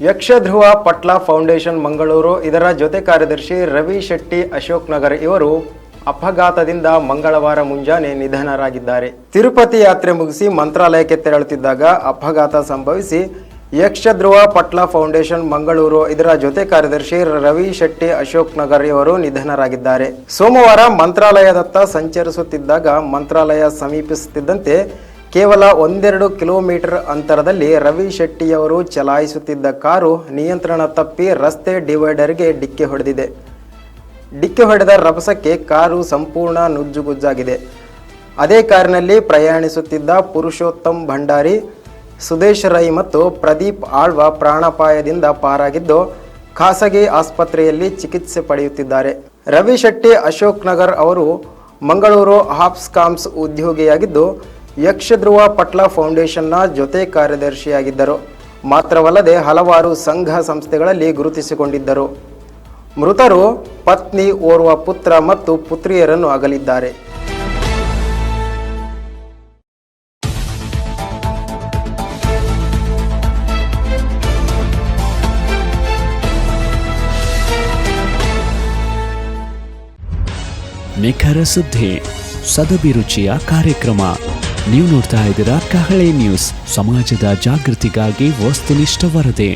ಯಕ್ಷಧ್ರುವ ಪಟ್ಲ foundation Mangaluru ಇದರ ಜೊತೆ ಕಾರ್ಯದರ್ಶಿ ರವಿ ಶೆಟ್ಟಿ ಅಶೋಕ್ ನಗರ್ ಇವರು ಅಪಘಾತದಿಂದ ಮಂಗಳವಾರ ಮುಂಜಾನೆ ನಿಧನರಾಗಿದ್ದಾರೆ. ತಿರುಪತಿ ಯಾತ್ರೆ ಮುಗಿಸಿ ಮಂತ್ರಾಲಯಕ್ಕೆ ತೆರಳುತ್ತಿದ್ದಾಗ ಅಪಘಾತ ಸಂಭವಿಸಿ ಯಕ್ಷಧ್ರುವ ಪಟ್ಲ ಫೌಂಡೇಶನ್ ಮಂಗಳೂರು ಇದರ ಜೊತೆ ಕಾರ್ಯದರ್ಶಿ ರವಿ ಶೆಟ್ಟಿ ಅಶೋಕ್ ನಗರ್ ಇವರು ನಿಧನರಾಗಿದ್ದಾರೆ. ಸೋಮವಾರ ಮಂತ್ರಾಲಯದತ್ತ ಸಂಚರಿಸುತ್ತಿದ್ದಾಗ ಮಂತ್ರಾಲಯ ಸಮೀಪಿಸುತ್ತಿದ್ದಂತೆ ಕೇವಲ 1-2 ಕಿಲೋಮೀಟರ್ ಅಂತರದಲ್ಲಿ ರವಿ ಶೆಟ್ಟಿಯವರು ಚಲಾಯಿಸುತ್ತಿದ್ದ ಕಾರು ನಿಯಂತ್ರಣ ತಪ್ಪಿ ರಸ್ತೆ ಡಿವೈಡರ್ಗೆ ಡಿಕ್ಕಿ ಹೊಡೆದಿದೆ. ಡಿಕ್ಕಿ ಹೊಡೆದ ರಭಸಕ್ಕೆ ಕಾರು ಸಂಪೂರ್ಣ ನುಜ್ಜುಗುಜ್ಜಾಗಿದೆ. ಅದೇ ಕಾರಿನಲ್ಲಿ ಪ್ರಯಾಣಿಸುತ್ತಿದ್ದ ಪುರುಷೋತ್ತಮ್ ಭಂಡಾರಿ, ಸುದೇಶ್ ರೈ ಮತ್ತು ಪ್ರದೀಪ್ ಆಳ್ವ ಪ್ರಾಣಾಪಾಯದಿಂದ ಪಾರಾಗಿದ್ದು ಖಾಸಗಿ ಆಸ್ಪತ್ರೆಯಲ್ಲಿ ಚಿಕಿತ್ಸೆ ಪಡೆಯುತ್ತಿದ್ದಾರೆ. ರವಿ ಶೆಟ್ಟಿ ಅಶೋಕ್ ನಗರ್ ಅವರು ಮಂಗಳೂರು ಹಾಪ್ಸ್ಕಾಮ್ಸ್ ಉದ್ಯೋಗಿಯಾಗಿದ್ದು ಯಕ್ಷಧ್ರುವ ಪಟ್ಲ ಫೌಂಡೇಶನ್ನ ಜೊತೆ ಕಾರ್ಯದರ್ಶಿಯಾಗಿದ್ದರು. ಮಾತ್ರವಲ್ಲದೆ ಹಲವಾರು ಸಂಘ ಸಂಸ್ಥೆಗಳಲ್ಲಿ ಗುರುತಿಸಿಕೊಂಡಿದ್ದರು. ಮೃತರು ಪತ್ನಿ, ಓರ್ವ ಪುತ್ರ ಮತ್ತು ಪುತ್ರಿಯರನ್ನು ಅಗಲಿದ್ದಾರೆ. ನಿಖರ ಸುದ್ದಿ, ಸದಭಿರುಚಿಯ ಕಾರ್ಯಕ್ರಮ. ನೀವು ನೋಡ್ತಾ ಇದ್ದೀರಾ ಕಹಳೆ ನ್ಯೂಸ್, ಸಮಾಜದ ಜಾಗೃತಿಗಾಗಿ ವಸ್ತುನಿಷ್ಠ ವರದಿ.